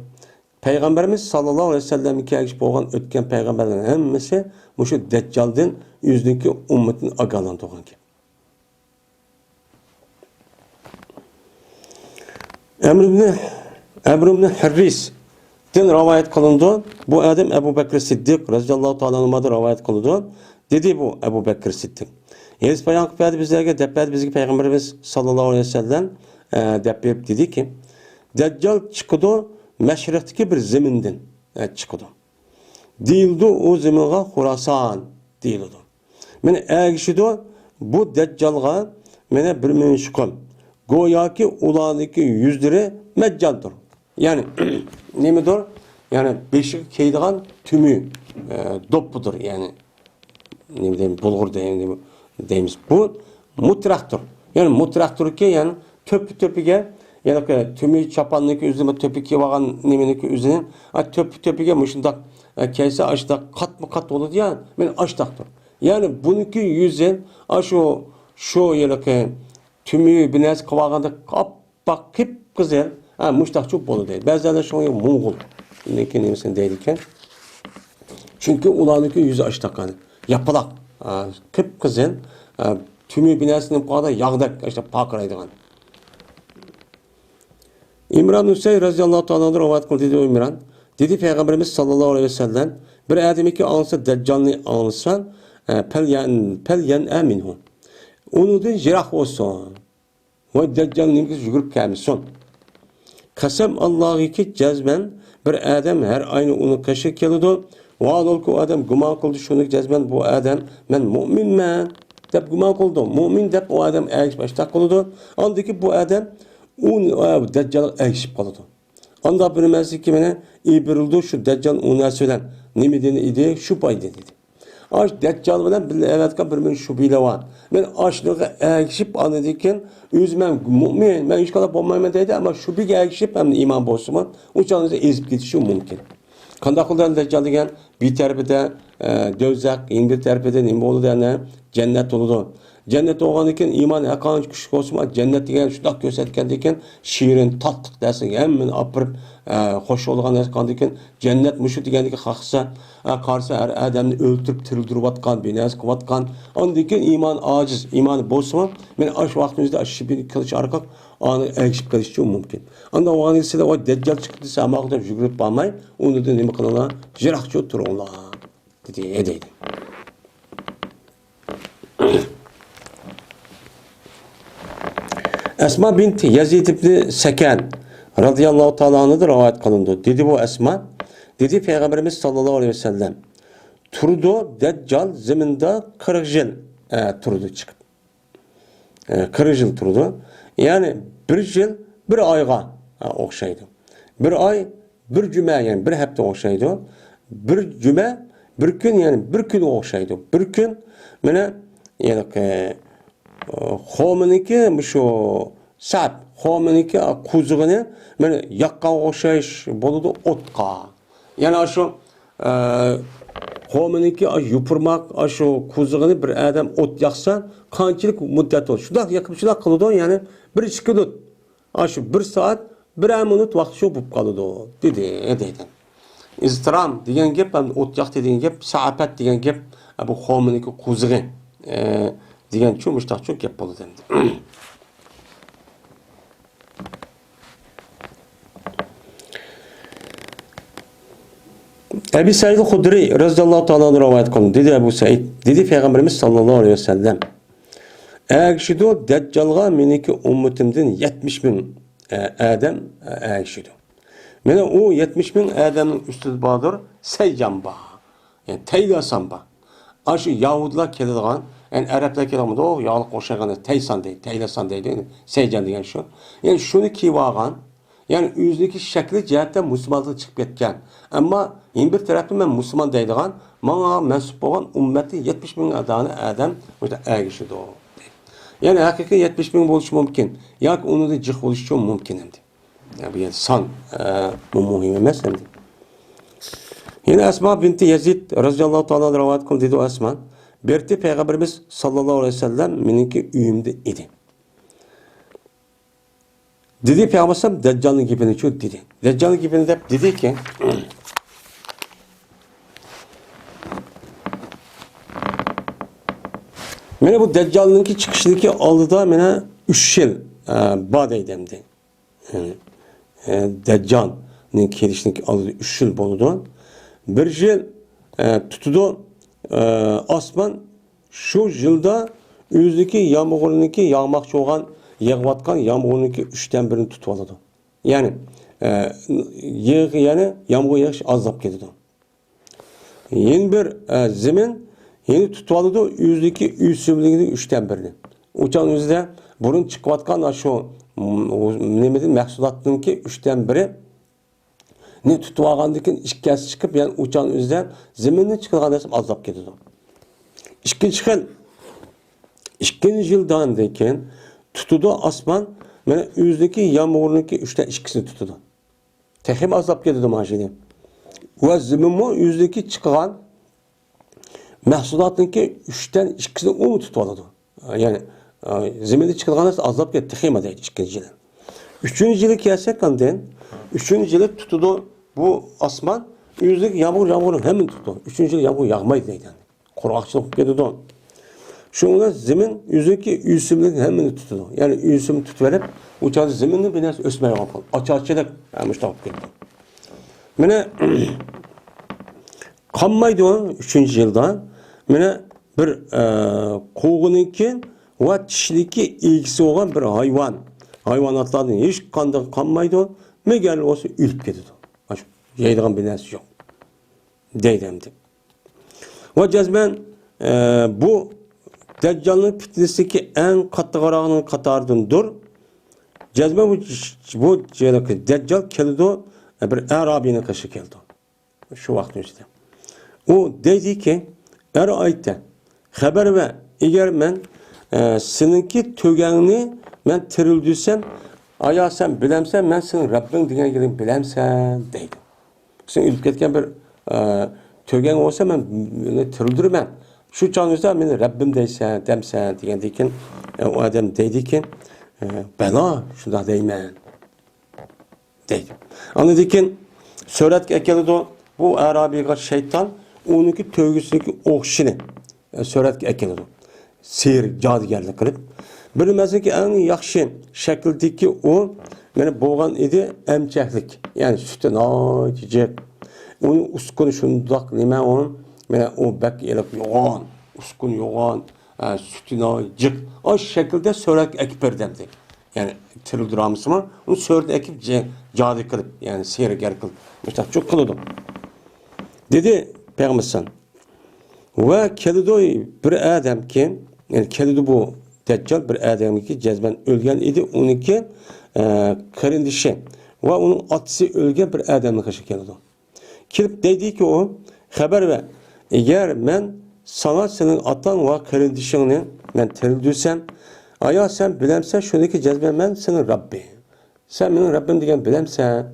Peygamberimiz sallallahu aleyhi ve sellem'in kelgisi bo'lgan o'tgan peygamberlerin hemmesi şu Deccal'dan yüzdeki ümmetin agalan doğan ki. Emr ibn Harris din rivayet kılındı. Bu adam Ebu Bekir Siddik radıyallahu ta'ala anh'dan rivayet kılındı. Dedi bu Ebu Bekir Siddik. Yeliz bayan kıpaydı bizlerge deppedi bizgi Peygamberimiz sallallahu aleyhi ve sellem deppeyip dedi ki Deccal çıkıdı meşrikteki bir zeminden çıkıdı. Değildi o zemine Hurasan değildi. Mene ergişidi bu Deccal'a mene bir menşukum. Goya ki ulanıki yüzleri meccaldır. Yani ne midir? Yani beşik keydiğen tümü doppudur yani. Ne bileyim bulgur deyimiz. Bu mutraktır. Yani mutraktır ki yani töpüge yani tümü çapanlık üzerine töpüge vagan nemeniki üzerine töpüge muşundak kaysa açta kat olur ya ben açtaktır. Yani bununki yüzün şu yani tümü binası kavaganda kapak kip güzel muştak çok bolu değil. Bazıları şu an Moğol. Nekin nemesini değilken. Çünkü ulanınki yüzü açtak yani. Yapılak. Kip güzel. Tümü binasının bu kadar yağdak işte pakıraydıgan. İmran Hüseyin razıyallahu ta'ala rivayet kıldı dedi İmran. Dedi Peygamberimiz sallallahu aleyhi ve sellem bir ademi ki anılsa Deccal'ını anılsan pelyen eminhu. Onu da jirah olsun. Ve Deccal'ın yürüp gelmişsin. Kasem Allah'ı ki cezben bir adam her aynı onu kaşık kelidu. Vaadol ki o adam güman kıldı şunu cezben bu adam ben mümin men. Dep güman kıldı. Mümin dep o adam başta kıldı. Andaki bu adam Deccal'a erişip kaldı. Anda bilmezdi ki bana ibirildi şu Deccal ona söylen. Ne dediğini idi şu pay dedi. Aş Deccal bilen bir evet ka bir men şu bile var. Ben aşlığı erişip anladıkken üzmem mümin ben hiç kadar olmayayım dedi ama şu bir erişip hem iman bozma uçağınızı ezip gidişi mümkün. Kanda kıldan Deccal degen bir tarafta dövzak, bir tarafta ne oldu yani cennet oldu. Cennet oğanıken iman hakan küçük olsun cennet degen şundak gösterken şiirin tatlık dersin hemen apırıp hoş olgan kandiken cennet müşü degendeki haksa karşı her adamını öldürüp tirildirip atkan binaz kıvatkan andiken iman aciz imanı bozma men aş vaktimizde aşı bir kılıç arkak anı ekşip kalışçı mümkün. Anda o anısıyla o Deccal çıktı samakta yürüyüp bağmay onu da nemi kılana jirakçı otururlar dedi edeydi. Esma binti Yazid ibn Seken radıyallahu ta'ala anh'dır rivayet kılındı. Dedi bu Esma, dedi Peygamberimiz sallallahu aleyhi ve sellem turdu Deccal zeminde 40 yıl turdu çıkıp. 40 yıl turdu. Yani bir yıl bir ayga okşaydı. Bir ay bir cüme yani bir hafta okşaydı. Bir cüme bir gün yani bir gün okşaydı. Bir gün mene yani xo'miniki şu sap xo'miniki kuzug'ini mana yoqqan o'xshash bo'ladi o'tqa. Yana shu xo'miniki yupurmoq shu kuzug'ini bir adam o't yoqsa qanchalik muddat bo'ladi. Shunday yoqib shunday qiladi, ya'ni 1-2 minut. Shu 1 soat 1 minut vaqt shu bo'lib qoladi dedi. İztiram degan gap, o't yoq degan gap, saafat degan gap bu xo'miniki kuzug'i degan şu müştaq çok gap bo'ldi endi. Ebu Said Hudri radıyallahu ta'ala rivayet kıldı. Dedi Ebu Said, dedi Peygamberimiz sallallahu aleyhi ve sellem. Ergişidu Deccal'a meniki ümmetimden 70 bin adam ergişidu. Mene o 70 bin adamın üstü bağdır seycan bağ. Yani teylasan bağ. Aşı Yahudiler kelediğen yani Araplar kelamında o yağlık oşağını teysan değil, teylesan değil, seycan diyen şu. Yani şunu ki vagan, Yani yüzdeki şekli cihetten Müslümanlık çıkıp ketken. Ama yine bir taraftan ben Müslüman deydiğen, bana mensup olan ümmeti 70 bin adam ergişidi o. Yani hakikaten 70 bin buluş mümkün. Ya onu da cık buluş çok mümkün hem de. Yani bu yani san bu muhim emas hem de. Yine Esma binti Yazid radıyallahu ta'ala rivayet kıldı dedi o Esma. Berti Peygamberimiz sallallahu aleyhi ve sellem meninki üyümde idi. Dedi Peygamber Deccal'ın gibini çok dedi. Deccal'ın gibini de dedi ki mene bu Deccal'ınki çıkışındaki aldıda mene 3 yıl badeydi. Yani, Deccal'ın gelişindeki aldıda 3 yıl boludu. Bir yıl tutudu asman şu yılda yüzdeki yağmurununki yağmakçı olan yağvatkan yağmurununki 3'ten birini tutup aladı. Yani yağmur yağış azap geldi. Yeni bir zemin yeni tutup aladı yüzdeki üsümlüğünün 3'ten birini. Uçan yüzde burun çıkvatkan şu mahsulatınki 3'ten biri ne tutup algandıkin işkesi çıkıp yani uçan yüzde zeminin çıkılgan resim azap geldi. İkinci yıldan deyken tutudu asman yani yüzdeki yağmurunki 3'ten 2'sini tutudu. Tehim azap geldi maaşını. Ve zemin yüzdeki çıkan mahsulatınki 3'ten 2'sini o mu tutudu? Yani zeminde çıkılgan azap geldi. Tehim adaydı ikinci yıldan. Üçüncü yılı kıyasek kanden üçüncü yılı tutudu bu asman yüzdeki yağmurun hemen tutudu. Üçüncü yılı yağmur yağmaydı yani. Kurakçılık geldi o. Şunlar zemin yüzdeki üsümlüğün hemen tutudu. Yani üsüm tutuverip uçan zeminin bir nesli ösmeye yapalım. Açıkçılık müştahap geldi. Mene kanmaydı o üçüncü yılda. Mene bir koğununki ve dişideki ilgisi olan bir hayvan. Hayvanatlardan hiç kanmaydı o. Meğer olsa ülüp gidiyordu. Yaydıgan bir nesli yok. Deydemdi. Ve cezmen bu Deccal'ın fitnesindeki en katıgarağının katarındır. Cezmen bu Deccal keldi bir Arabi'nin kaşı geldi. Şu vaktin içinde. O dedi ki ayette haber ve eğer ben seninki tögenini ben tirildiysem aya sen bilemsen ben senin Rabbin diyen yerini bilemsen deydi. Sen ülüp ketken bir tögen olsa ben tirildirim ben. Şu çağınızda beni Rabbim deysen, demsen diyen o adam deydi ki bela şunda deymen deydi. Anladı ki söyletki ekeli bu Arabi'ye şeytan onunki tövgüsündeki okşini söyletki ekeli sihir, cadıgerlik kılıp bilmezsin ki en yaxşı şekildeki o beni boğan idi emçeklik. Yani sütün acıcık. Onun uskunu şundak nime onun o bek elip yoğan, uskun yoğan, sütün acık. O şekilde söylet ekip erdemdi. Yani tirildiramız mı? Onu söylet ekip cadı kılıp yani sihir ger kılıp. İşte çok kılıdım. Dedi Peygamber sen. Ve kelidoy bir adam ki yani kelido bu Deccal bir adam ki cezben ölgen idi. Onunki karındişi ve onun atısı ölgen bir adamla kaşı kelido. Kilip dedi ki o haber ve eğer ben sana senin atan ve karındişini ben terildüysem aya sen bilemsen şuradaki cezben ben senin Rabbi. Sen benim Rabbim diyen bilemsen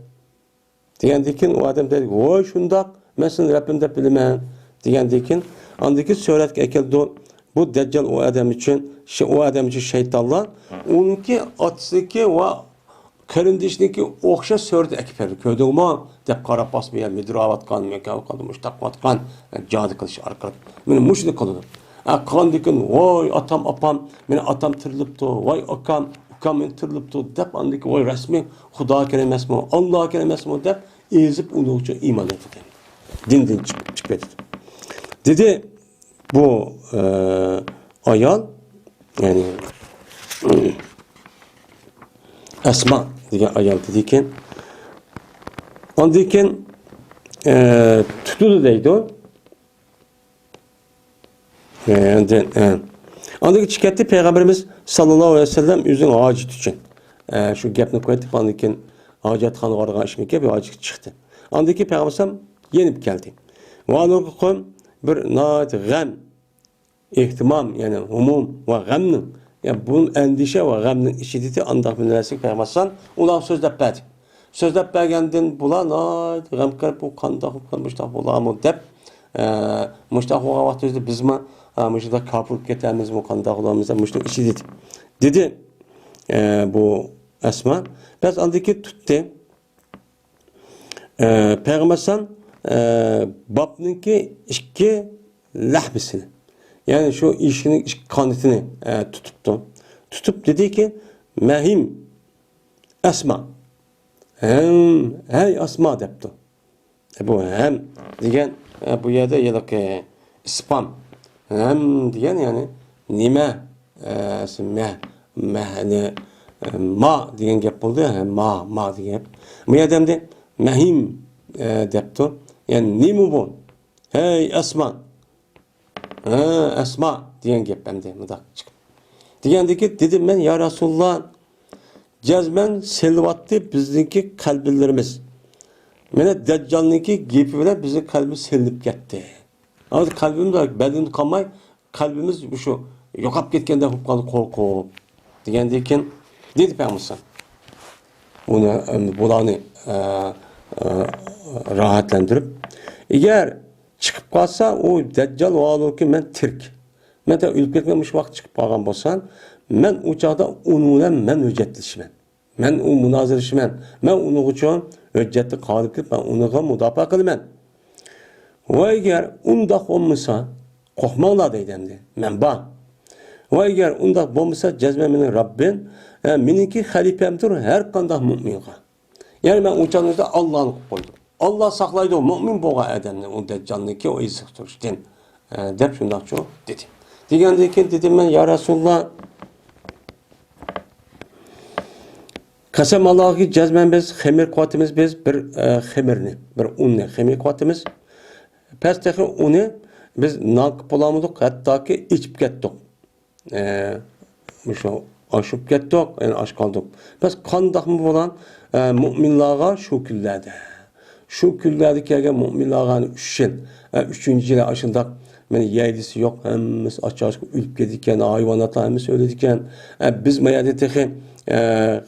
diyen dikin o adam dedi o şundak ben senin Rabbim de bilemem diyen dikin andaki söyledik ekeldi bu Deccal o adam için şeytanlar onunki atısındaki ve karındişindeki okşa sördü ekipleri köydüğüme dep karap basmaya müdüravatkan, mekavatkan, müştakvatkan cadı kılışı arkalıp benim müşrik kılıdı. Kan dikin vay atam apam beni atam tırılıptı vay akam men tırılıptı dep andaki vay resmi Huda kelimesi mi Allah kelimesi mi dep ezip onu iman etti. Din çıkıp dedi bu ayal yani Esma diye ayal dedi ki andayken tutudu deydi o andaki çıkarttı Peygamberimiz sallallahu aleyhi ve sellem yüzün acı için şu gapni koydu andayken hacetxanaga borgan ishmikke bir hacı çıktı. Andaki Peygamber yenip geldi. Ve koyun bir nayet gam, ihtimam yani umum ve gamның yani bunun endişe ve gamның işideti andak bilirsin Peygamber ulan sözlep berdi. Sözlep bergenden bulan nayet gamkar bu kandak muştaq bulamı dep muştaq oğa vaxtı biz mi muştaq kapılıp getirmiz mi kandak olamızda muştaq işideti. Dedi bu Esma. Biz andaki tuttu. Peygamber babnınki iki lahmisini yani şu işinin kanıtını tutuptu. Tutup dedi ki mehim Esma hey Esma depti. Bu hem diyen bu yerde yedek spam hem diyen yani nime hani ma diyen gap oldu ya ma diyen. Bu yerde mehim depti. Yani nimu bu? Hey Esma. Esma diyen gap bende mudak çıkıp. Diyendeki dedim ben ya Resulullah cezmen selvattı bizdeki kalplerimiz. Mene Deccal'ınki gibi bile bizim kalbimiz selinip gitti. Ama kalbimiz de bedenimiz kalmay kalbimiz şu yokap getkende hupkalı korku. Diyendeki dedi Peygamber. Bulanı rahatlandırıp eğer çıkıp kalsa o Deccal o alır ki ben Türk. Ben de ülke etmemiş vakit çıkıp kalgan bolsan ben uçakta onunla ben hüccetleşmem. Ben o münazirleşmem. Ben onu için hüccetli kalıp ki ben onu müdafaa kılmam. Ve eğer undak olmasa korkmağla deydemdi. Ben bak. Ve eğer undak olmasa cezmemin Rabbin miniki halifemdir her kandak müminga. Yani ben uçağınızda Allah'ını koydum. Allah saklaydı o mümin boğa adamını o Deccal'ınki o iziktirişten dep şundak çok dedi. Diyendeki dedim ben ya Resulullah kasem Allah'ı cezmen biz xemir kuatimiz biz bir xemirni bir unni xemir kuatimiz pesteki unu biz nakıp olamadık hatta ki içip kettik. Şu aşıp kettik yani aş kaldık. Biz kandak mı olan müminlara şu küllerde. Şu küllerde kelgen müminlarını üçüncü yıl aşındak meni yeydisi yok hemiz açık ülüp gedikken hayvanatlar hemiz söyledikken biz mayada tehi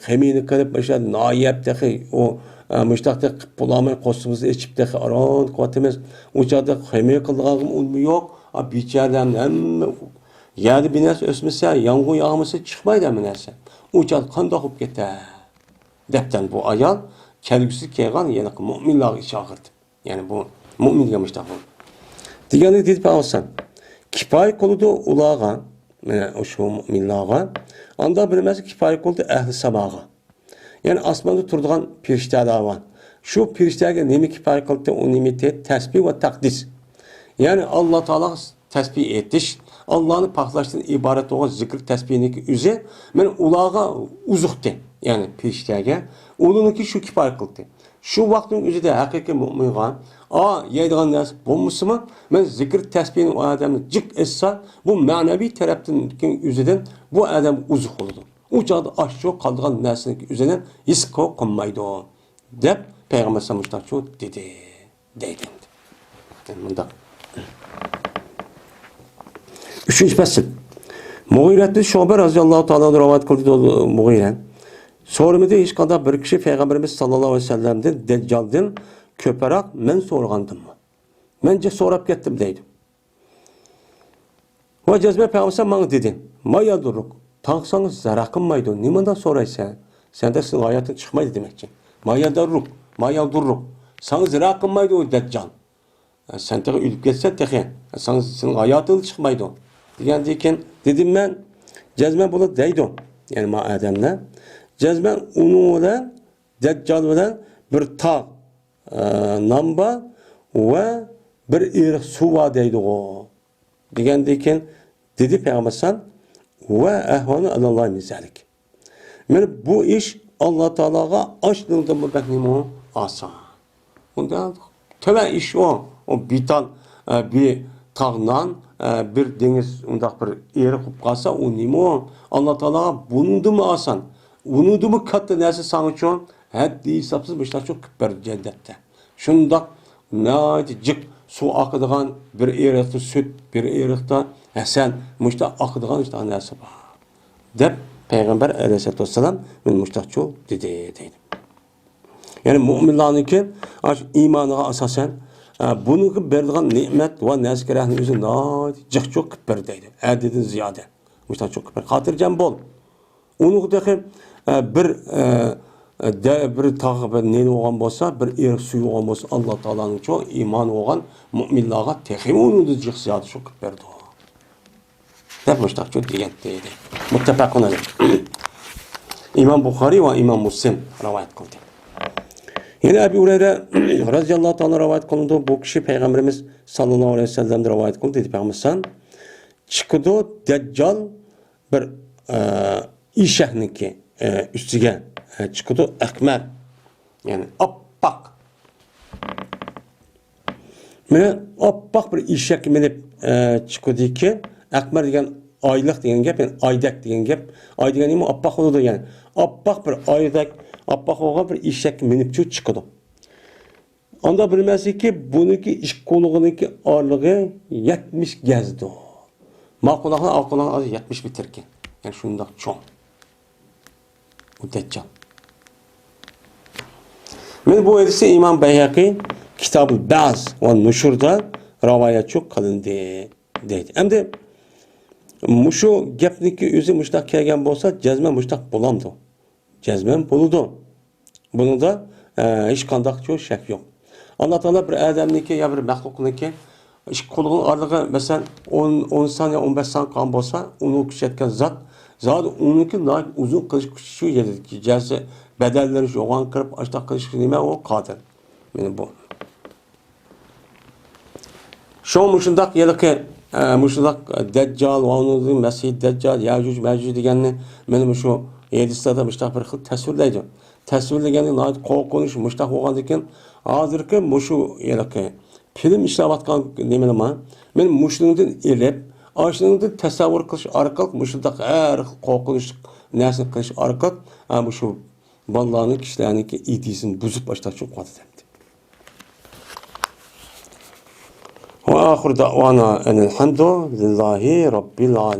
xemini kılıp başladı naiyep tehi o müştakta bulamay kostumuzu içip tehi aran kuatimiz uçakta xemini kılgağım olmuyor yok biçerden hem yerde binesi ösmese yangın yağması çıkmaydı heminesi uçak kan dokup gitti depten bu ayal kelgüsü keygan yani müminler çağırdı yani bu mümin demişler bu Diğerleri dedi Peygamber kifayet koludu ulağa yani o şu müminlağa anda bilmez kifayet koludu ehli semağa yani asmanda turduğan pirişteler var şu piriştelerge nemi kifayet koludu o nimeti tesbih ve takdis yani Allah Teala tesbih ettiş Allah'ın paklaştığın ibaret olan zikir tesbihindeki üze ben ulağa uzuktu yani piriştelerge onunki şu kifayet koludu şu vaktin üzerinde hakiki mümingan yeydiğin nas bulmuş mu? Ben zikir tesbihini o adamı cık etse bu manevi taraftan üzerinden bu adam uzak oldu. Uçağda aşağı kaldığın nasın üzerinden hiç konmaydı o. Dep Peygamber Samışlar çok dedi. Deydim. Bunda. Üçüncü fasıl. Muğiretli Şobe razıyallahu ta'ala rivayet kıldı Muğiren. Sorumda hiç kadar bir kişi Peygamberimiz sallallahu aleyhi ve sellem'den Deccal'den köperak men sorgandım mı? Mence sorap gittim deydim. Ve cezme Peygamber bana dedi. Maya duruk. Tansanız zarakınmaydı. Nimandan soraysa? Sen de sizin hayatın çıkmaydı demek ki. Maya duruk. Maya duruk. Sana zarakınmaydı o Deccal. Sen de ülüp geçsen tekin. Senin hayatın çıkmaydı. Diyendiyken dedim ben cezme bunu deydim. Yani ma adamla. Cezmen onu ile Deccal ile bir tağ namba ve bir ırık suva deydi o. Diyendiyken dedi Peygamber ve ehvanı Allah'ın mizalik. Yani bu iş Allah Teala'ga açtığında mı bekliyor asa. Ondan töbe iş o. O bital bir tağnan bir deniz ondak bir ırık kalsa o nimo Allah Teala'ga bunundu mu asan? Unudu mu kattı nesi sana için haddi hesapsız müştak çok küpber cennette. Şundak nayet cık su akıdığan bir eriqta süt, bir eriqta hasan müştak akıdığan işte anası var. Dep Peygamber aleyhissalatu vesselam men müştakçı dedi. Yani müminlarınki imanına asasen bunu berdiğin nimet ve nezkerahın özü nayet cık çok küpber deydi. Adedin ziyade. Müştak çok küpber. Hatırcan bol. Onu da bir tağ bir neni olgan bolsa, bir eriq suyu olgan bolsa, Allah Taala'nın çok iman olgan müminlarga texi onu da cık ziyade çok küpberdi. Dep müştak çok deydi. Muttefakun aleyh. İmam Bukhari ve İmam Müslim rivayet kıldı. Yine Ebu Hureyre radıyallahu ta'ala rivayet kılındı. Bu kişi Peygamberimiz sallallahu aleyhi ve sellem rivayet kıldı. Dedi Peygamberimiz çıkıdı Deccal bir işehninki üstüge çıkıdı ekmer. Yani appak. Mene appak bir işek minip çıkıdı ki ekmer degen aylık degen gep, yani aydak degen gep. Ay degen neymi appak oldu yani. Appak bir aydak, appak olgan bir işek minip çıkıdı. Onda bilmesi ki bununki iş koluğununki ağırlığı 70 gezdi. Makulağın alkulağın azı 70 bitirken. Yani şundak çoğun. Bu Deccal. Men bu hadisi İmam Beyhaqi Kitab-ı Ba'z ve Nuşur'da rivayet çok kılındı deydi. Hem de muşu gepniki özü muştak kelgen bolsa cezmen muştak bulamdı. Cezmen buludu. Bunu da hiç kandak çok şek yok. Allah Teala bir adamniki ya bir mahlukniki iş koluğun ağırlığı mesela 10 saniye 15 saniye kan bolsa onu küçetken zaten onunki daha uzun kılıç şu yeri ki celse bedelleri şu oğan kırıp açtak kılıç nime o kadir. Yani bu. Şu muşundak yılıki muşundak Deccal ve onun Mesih Deccal Yacuc Meccuc degenini benim şu Yedistada muştak bir xil tasvirleydi. Tasvirlegeni nayet korkunuş muştak olgandeken hazırki muşu yılıki film işlevatkan nemelama men muşluğundan elip aşınıngda tasavvur qilish orqali mushundaq har qo'rqinch narsani qilish orqali bu shu bolalarning kishilarniki idisini buzib boshlashga qo'yadi. Va oxir da'vana alhamdulillahi robbil alamin.